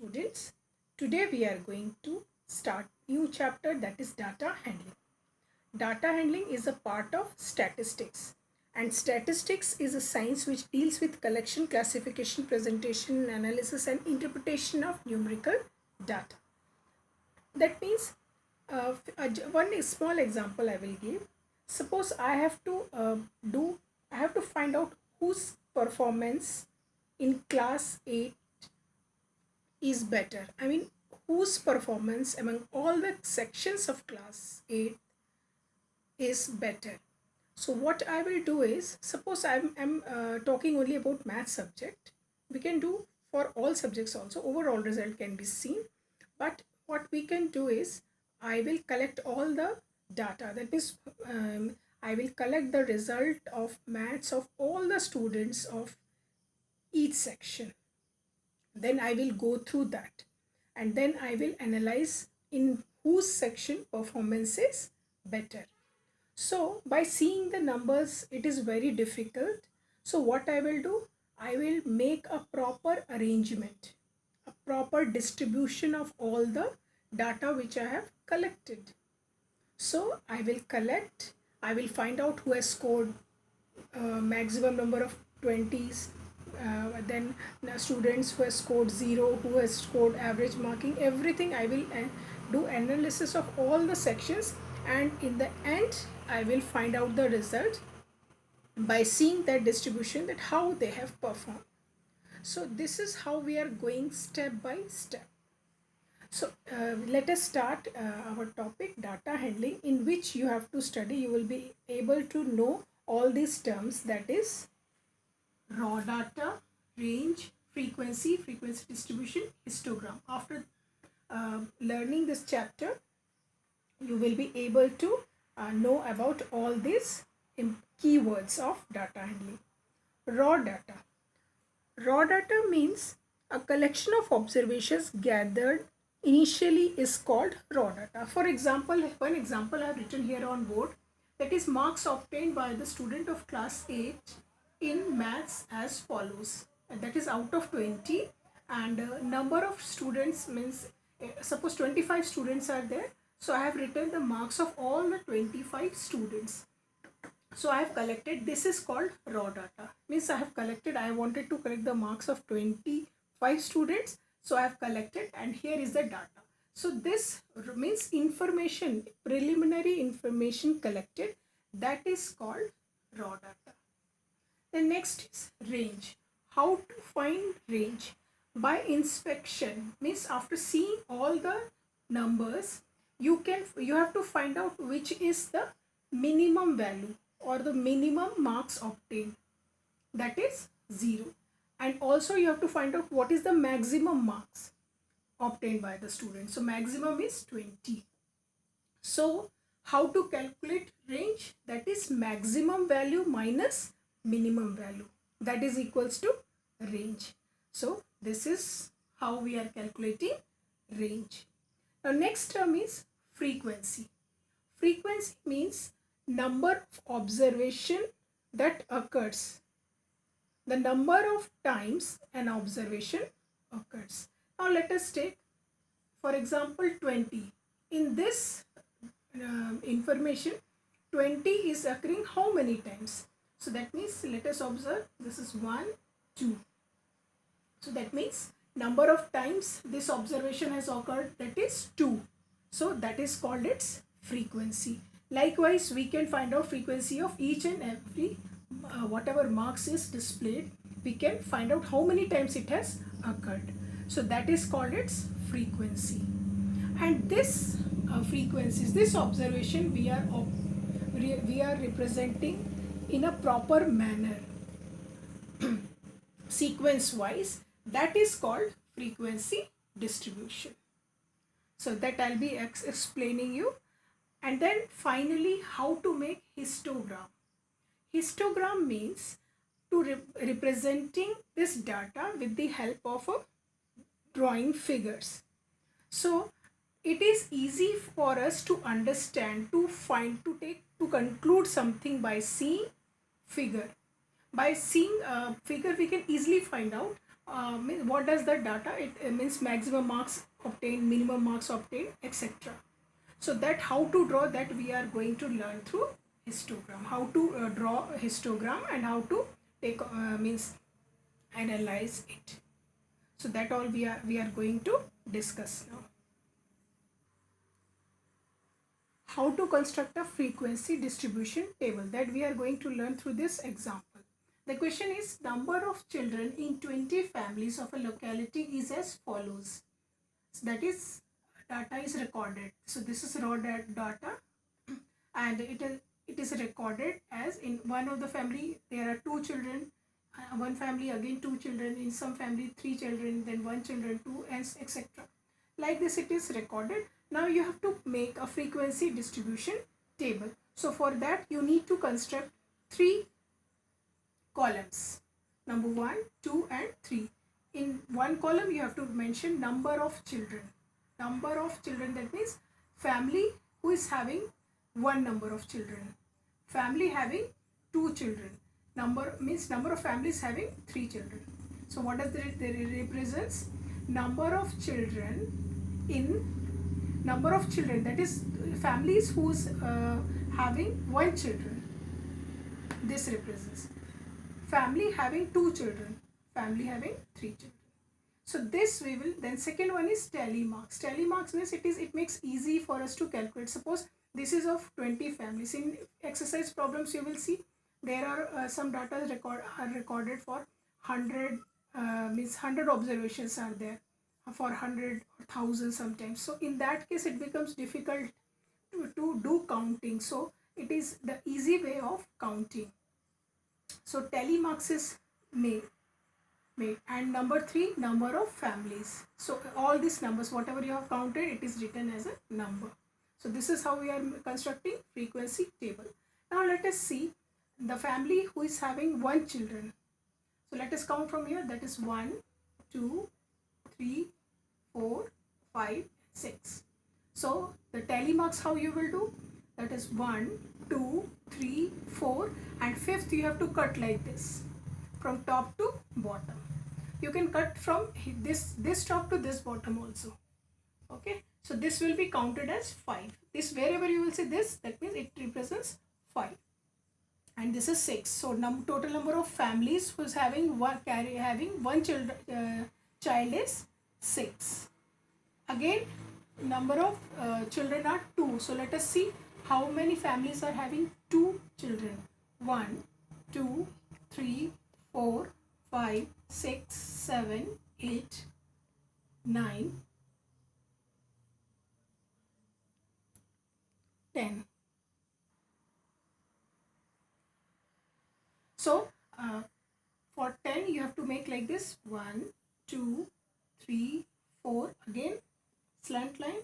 students. Today we are going to start new chapter, that is data handling. Data handling is a part of statistics, and statistics is a science which deals with collection, classification, presentation, analysis and interpretation of numerical data. That means one small example I will give. Suppose I have to find out whose performance in class 8 is better. I mean, whose performance among all the sections of class 8 is better. So what I will do is, suppose I'm talking only about math subject, we can do for all subjects also, overall result can be seen. But what we can do is, I will collect all the data. That means I will collect the result of maths of all the students of each section. Then I will go through that, and then I will analyze in whose section performance is better. So by seeing the numbers, it is very difficult. So what I will do, I will make a proper arrangement, a proper distribution of all the data which I have collected. So I will find out who has scored maximum number of 20s, then students who has scored 0, who has scored average marking, everything I will do analysis of all the sections, and in the end I will find out the result by seeing that distribution, that how they have performed. So this is how we are going step by step. So let us start our topic, data handling, in which you have to study, you will be able to know all these terms, that is raw data, range, frequency, frequency distribution, histogram. After learning this chapter, you will be able to know about all these keywords of data handling. Raw data. Raw data means a collection of observations gathered initially is called raw data. For example, one example I have written here on board, that is marks obtained by the student of class 8 in maths as follows. And that is out of 20, and number of students means suppose 25 students are there. So I have written the marks of all the 25 students. So I have collected, this is called raw data. Means I have collected, I wanted to collect the marks of 25 students. So I have collected, and here is the data. So this means information, preliminary information collected, that is called raw data. The next is range. How to find range? By inspection, means after seeing all the numbers, you have to find out which is the minimum value or the minimum marks obtained, that is 0. And also you have to find out what is the maximum marks obtained by the student. So maximum is 20. So how to calculate range? That is maximum value minus minimum value, that is equals to range. So this is how we are calculating range. Now next term is frequency. Frequency means number of observation that occurs, the number of times an observation occurs. Now let us take for example 20. In this information, 20 is occurring how many times? So that means let us observe, this is 1, 2. So that means number of times this observation has occurred, that is 2. So that is called its frequency. Likewise, we can find out frequency of each and every whatever marks is displayed. We can find out how many times it has occurred. So that is called its frequency. And this frequencies, this observation we are representing in a proper manner, sequence wise, that is called frequency distribution. So that I'll be explaining you. And then finally, how to make histogram. Histogram means to representing this data with the help of a drawing figures. So it is easy for us to understand, to conclude something by seeing figure. By seeing a figure, we can easily find out what does the data? It means maximum marks obtained, minimum marks obtained, etc. So that how to draw, that we are going to learn through histogram. How to draw a histogram and how to take means analyze it. So that all we are going to discuss now. How to construct a frequency distribution table, that we are going to learn through this example. The question is, number of children in 20 families of a locality is as follows. So that is, data is recorded. So this is raw data, and it is recorded as in one of the family there are two children, one family again two children, in some family three children, then one children, two, and etc. Like this it is recorded. Now you have to make a frequency distribution table. So for that you need to construct three columns, number 1, 2, and 3. In one column you have to mention number of children. Number of children, that means family who is having one number of children, family having two children, number means number of families having three children. So what does it represents? Number of children in number of children, that is families who's having one children. This represents family having two children, family having three children. So this we will, then second one is tally marks. Tally marks means it makes easy for us to calculate. Suppose this is of 20 families. In exercise problems you will see there are some data are recorded for 100, means 100 observations are there for 100 or 1000 sometimes. So in that case it becomes difficult to do counting. So it is the easy way of counting. So tally marks is made. And number 3, number of families. So all these numbers, whatever you have counted, it is written as a number. So this is how we are constructing frequency table. Now let us see the family who is having one children. So let us count from here. That is 1, 2, 3, 4, 5, 6. So the tally marks how you will do? That is 1, 2, 3, 4, and fifth you have to cut like this from top to bottom. You can cut from this top to this bottom also. Okay, so this will be counted as 5. This, wherever you will see this, that means it represents 5. And this is 6. So total number of families who's having one child is 6. Again, number of children are 2. So let us see how many families are having 2 children. 1, 2, 3, 4, 5, 6, 7, 8, 9, 10. So for 10 you have to make like this: 1, 2, 3, 4, again slant line,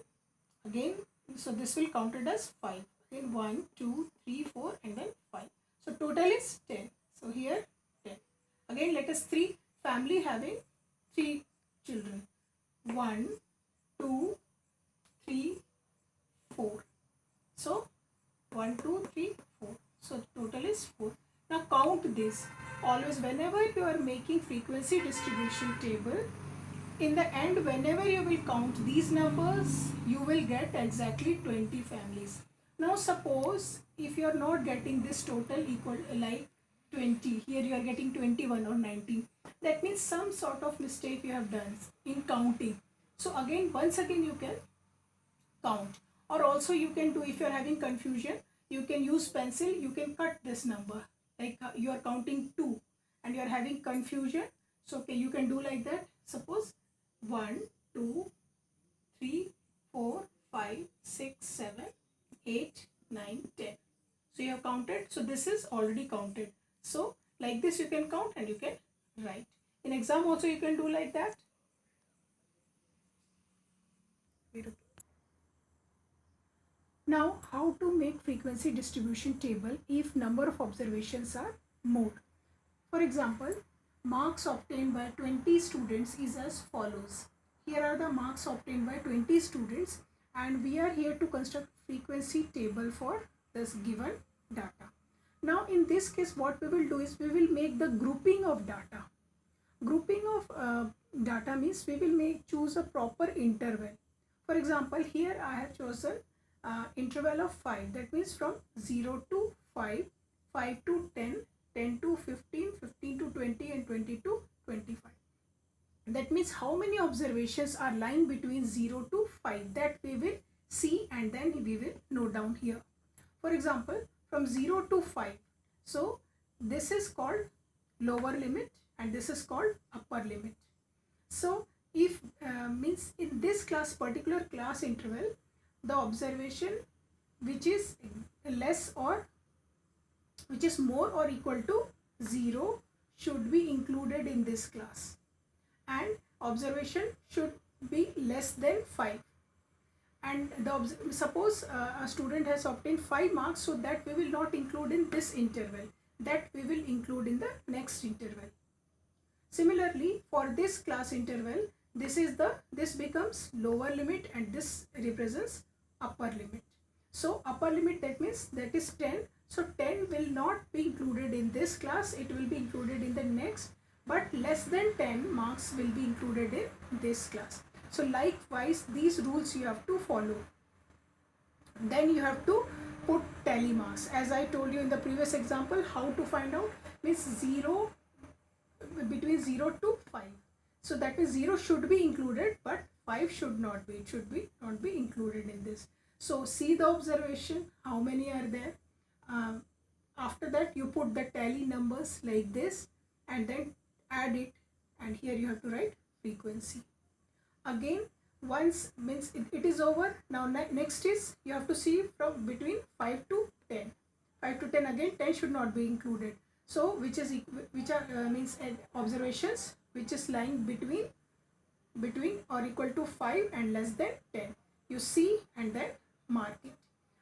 again. So this will counted as 5. Again 1, 2, 3, 4, and then 5. So total is 10. So here 10. Again let us 3 family having 3 children. 1, 2, 3, 4. So 1, 2, 3, 4. So total is 4. Now count this. Always whenever you are making frequency distribution table, in the end whenever you will count these numbers, you will get exactly 20 families. Now suppose if you are not getting this total equal like 20, here you are getting 21 or 19, that means some sort of mistake you have done in counting. So again, once again you can count. Or also you can do, if you are having confusion, you can use pencil, you can cut this number. Like you are counting 2 and you are having confusion. So okay, you can do like that. Suppose 1, 2, 3, 4, 5, 6, 7, 8, 9, 10. So you have counted. So this is already counted. So like this you can count and you can write. In exam also you can do like that. Now how to make frequency distribution table if number of observations are more. For example, marks obtained by 20 students is as follows. Here are the marks obtained by 20 students and we are here to construct frequency table for this given data. Now in this case what we will do is we will make the grouping of data. Grouping of data means we will choose a proper interval. For example, here I have chosen interval of 5. That means from 0 to 5, 5 to 10, 10 to 15, 15 to 20, and 20 to 25. That means how many observations are lying between 0 to 5, that we will see and then we will note down here. For example, from 0 to 5, so this is called lower limit and this is called upper limit. So if means in this particular class interval, the observation which is less or which is more or equal to 0 should be included in this class, and observation should be less than 5. And suppose a student has obtained 5 marks, so that we will not include in this interval, that we will include in the next interval. Similarly, for this class interval, this becomes lower limit and this represents upper limit. So upper limit, that means that is 10. So 10 will not be included in this class, it will be included in the next, but less than 10 marks will be included in this class. So likewise, these rules you have to follow. Then you have to put tally marks. As I told you in the previous example, how to find out means 0 between 0 to 5. So that is 0 should be included, but 5 should not be. It should be not be included in this. So see the observation, how many are there. After that, you put the tally numbers like this and then add it, and here you have to write frequency. Again, once means it is over. Now next is you have to see from between 5 to 10. 5 to 10, again 10 should not be included. So which are means observations which is lying between or equal to 5 and less than 10. You see and then mark it.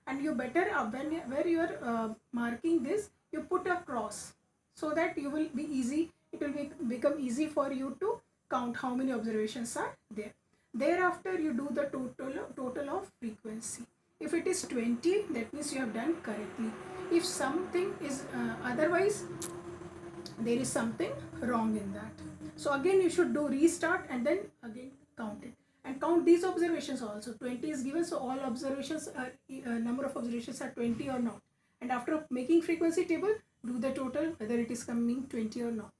And you better where you are marking this, you put a cross, so that you will be easy. It will become easy for you to count how many observations are there. Thereafter, you do the total of frequency. If it is 20, that means you have done correctly. If something is otherwise, there is something wrong in that. So again, you should do restart and then again count it. And count these observations also. 20 is given, so all observations are number of observations are 20 or not. And after making frequency table, do the total whether it is coming 20 or not.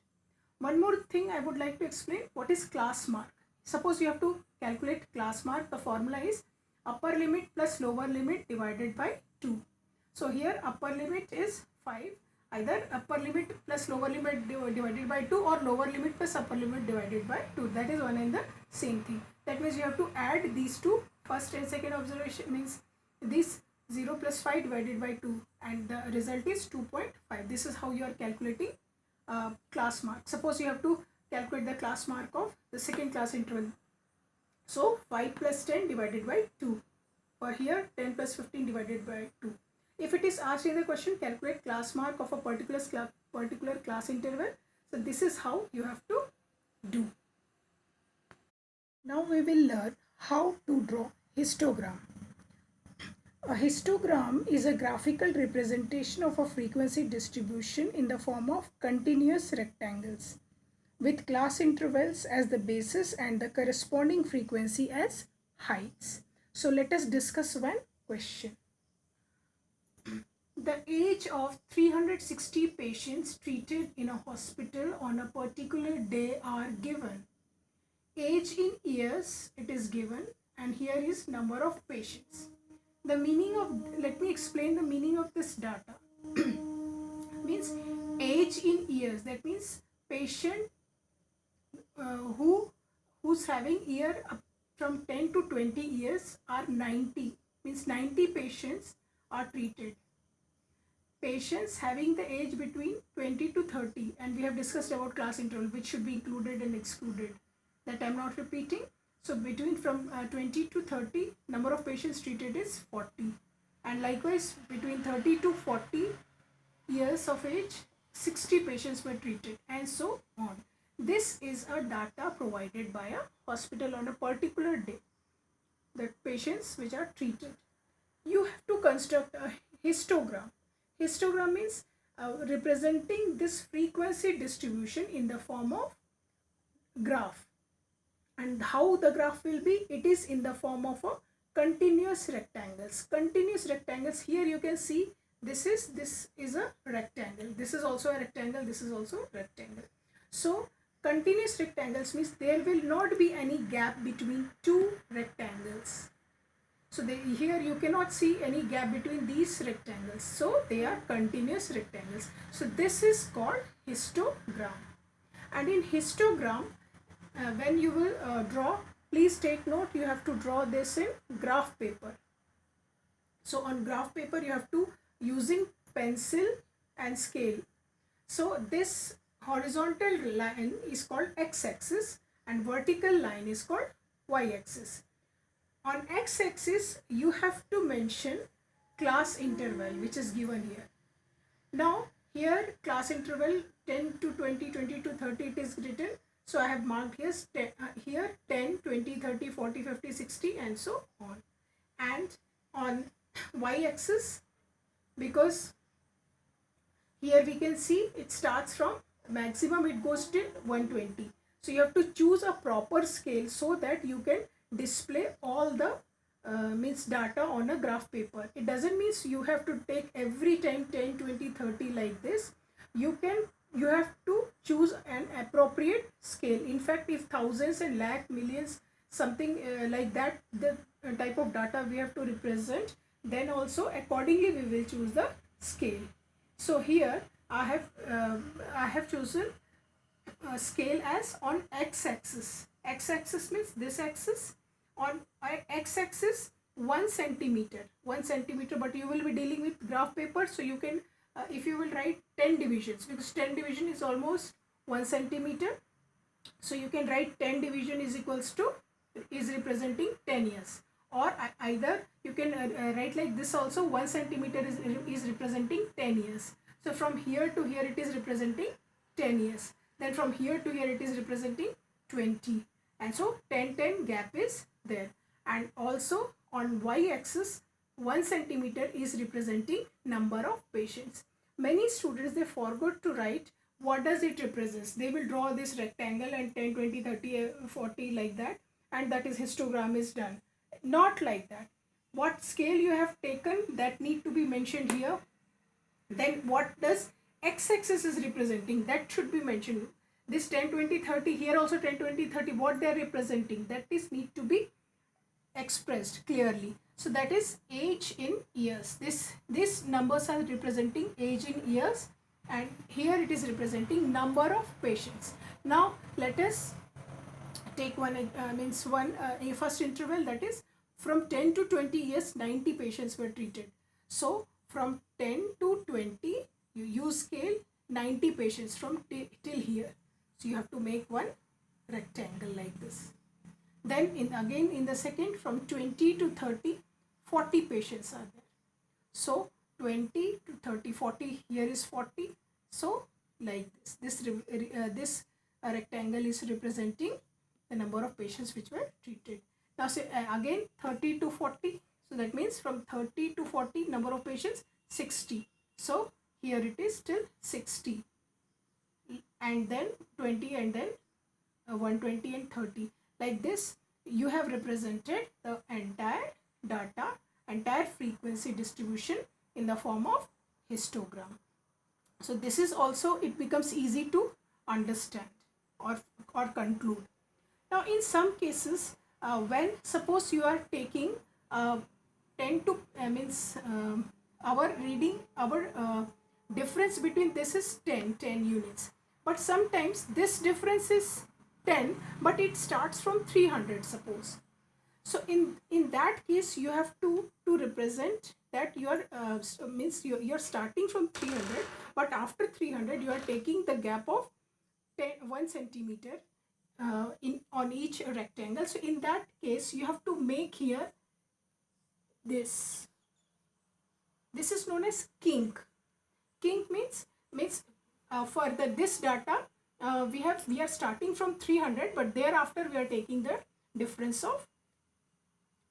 One more thing I would like to explain, what is class mark. Suppose you have to calculate class mark. The formula is upper limit plus lower limit divided by 2. So here upper limit is 5. Either upper limit plus lower limit divided by 2 or lower limit plus upper limit divided by 2. That is one and the same thing. That means you have to add these two. First and second observation means this 0 plus 5 divided by 2 and the result is 2.5. This is how you are calculating class mark. Suppose you have to calculate the class mark of the second class interval. So 5 plus 10 divided by 2. For here 10 plus 15 divided by 2. If it is asked in the question, calculate class mark of a particular class interval. So this is how you have to do. Now we will learn how to draw histogram. A histogram is a graphical representation of a frequency distribution in the form of continuous rectangles with class intervals as the basis and the corresponding frequency as heights. So let us discuss one question. The age of 360 patients treated in a hospital on a particular day are given. Age in years it is given, and here is number of patients. The meaning of, let me explain the meaning of this data. Means age in years, that means patient who's having year from 10 to 20 years are 90, means 90 patients are treated. Patients having the age between 20 to 30, and we have discussed about class interval which should be included and excluded, that I am not repeating. So between from 20 to 30, number of patients treated is 40, and likewise between 30 to 40 years of age, 60 patients were treated, and so on. This is a data provided by a hospital on a particular day, the patients which are treated. You have to construct a histogram. Histogram means representing this frequency distribution in the form of graph. And how the graph will be? It is in the form of a continuous rectangles. Continuous rectangles, here you can see this is a rectangle, this is also a rectangle, this is also rectangle. So continuous rectangles means there will not be any gap between two rectangles. So here you cannot see any gap between these rectangles, so they are continuous rectangles. So this is called histogram. And in histogram, when you will draw, please take note, you have to draw this in graph paper. So on graph paper you have to using pencil and scale. So this horizontal line is called x-axis and vertical line is called y-axis. On x-axis you have to mention class interval, which is given here. Now here class interval 10 to 20, 20 to 30 it is written. So I have marked here 10, 20, 30, 40, 50, 60 and so on. And on y-axis, because here we can see it starts from maximum, it goes till 120. So you have to choose a proper scale so that you can display all the means data on a graph paper. It doesn't mean you have to take every time 10, 20, 30 like this. You have to choose an appropriate scale. In fact, if thousands and lakh millions something like that the type of data we have to represent, then also accordingly we will choose the scale. So here I have chosen scale as on x-axis. X-axis means this axis. On x-axis 1 centimeter, but you will be dealing with graph paper, so you can if you will write 10 divisions, because 10 division is almost 1 centimeter, so you can write 10 division is equals to is representing 10 years, or either you can write like this also, 1 centimeter is representing 10 years. So from here to here it is representing 10 years, then from here to here it is representing 20, and so 10 gap is there. And also on y-axis 1 centimeter is representing number of patients. Many students, they forgot to write what does it represents. They will draw this rectangle and 10, 20, 30, 40 like that, and that is histogram is done. Not like that. What scale you have taken, that need to be mentioned here. Then what does x-axis is representing, that should be mentioned. This 10, 20, 30, here also 10, 20, 30, what they are representing, that is need to be expressed clearly. So that is age in years. This numbers are representing age in years, and here it is representing number of patients. Now let us take one first interval, that is from 10 to 20 years 90 patients were treated. So from 10 to 20 you use scale, 90 patients from till here. So you have to make one rectangle like this. Then again in the second, from 20 to 30, 40 patients are there. So 20 to 30, 40, here is 40. So like this rectangle is representing the number of patients which were treated. Now say again 30 to 40. So that means from 30 to 40 number of patients 60. So here it is still 60. And then 20 and then 120 and 30. Like this you have represented the entire data, entire frequency distribution in the form of histogram. So this is also, it becomes easy to understand or conclude. Now in some cases when suppose you are taking 10 to our reading, our difference between this is 10 units, but sometimes this difference is 10 but it starts from 300 suppose. So in that case you have to represent that you are you're starting from 300, but after 300 you are taking the gap of 1 centimeter on each rectangle. So in that case you have to make here this is known as kink. Kink means for this data we are starting from 300, but thereafter we are taking the difference of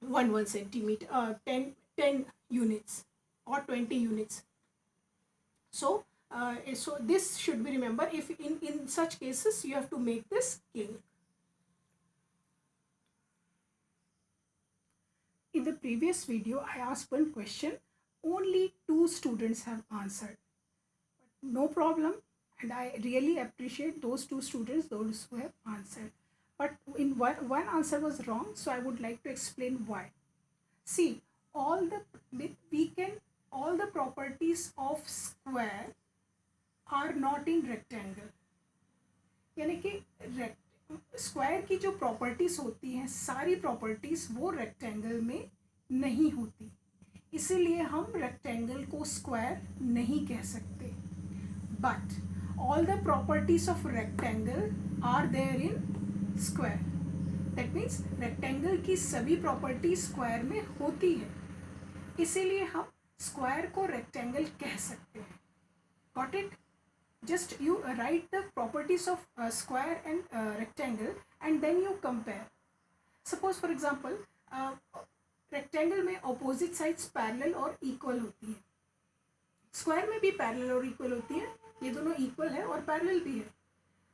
1 centimeter, 10 units or 20 units. So so this should be remembered. If in such cases you have to make this kink. In the previous video, I asked one question. Only 2 students have answered. No problem, and I really appreciate those 2 students, those who have answered. But in one answer was wrong, so I would like to explain why. See, all the we can all the properties of square are not in rectangle. यानी कि square की जो properties होती हैं, सारी properties वो rectangle में नहीं होती, इसीलिए हम रेक्टेंगल को स्क्वायर नहीं कह सकते. But all the properties of rectangle are there in square. That means rectangle की सभी प्रॉपर्टी स्क्वायर में होती है, इसीलिए हम स्क्वायर को रेक्टेंगल कह सकते हैं. Got it? Just you write the properties of square and rectangle and then you compare. Suppose for example rectangle में opposite sides parallel और equal होती है, square में भी parallel और equal होती है. ये दोनों equal है और parallel भी है,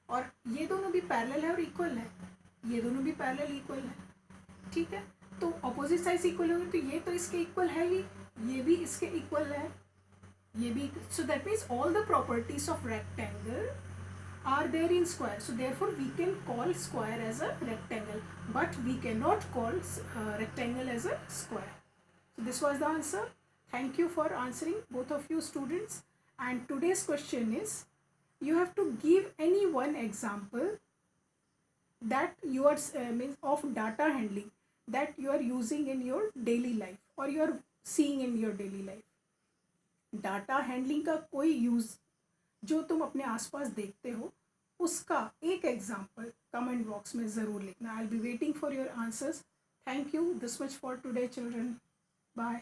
और ये दोनों भी parallel है और equal है, ये दोनों भी parallel equal है. ठीक है, तो opposite sides equal होंगे तो ये तो इसके equal है ही, ये भी इसके equal है, ये भी. So that means all the properties of rectangle are there in square. So therefore we can call square as a rectangle, but we cannot call rectangle as a square. So this was the answer. Thank you for answering, both of you students. And today's question is, you have to give any one example that you are means of data handling that you are using in your daily life or you are seeing in your daily life. Data handling का कोई use जो तुम अपने आसपास देखते हो, उसका एक एग्जांपल कमेंट बॉक्स में ज़रूर लिखना. I will be waiting for your answers. Thank you. This much for today children. Bye.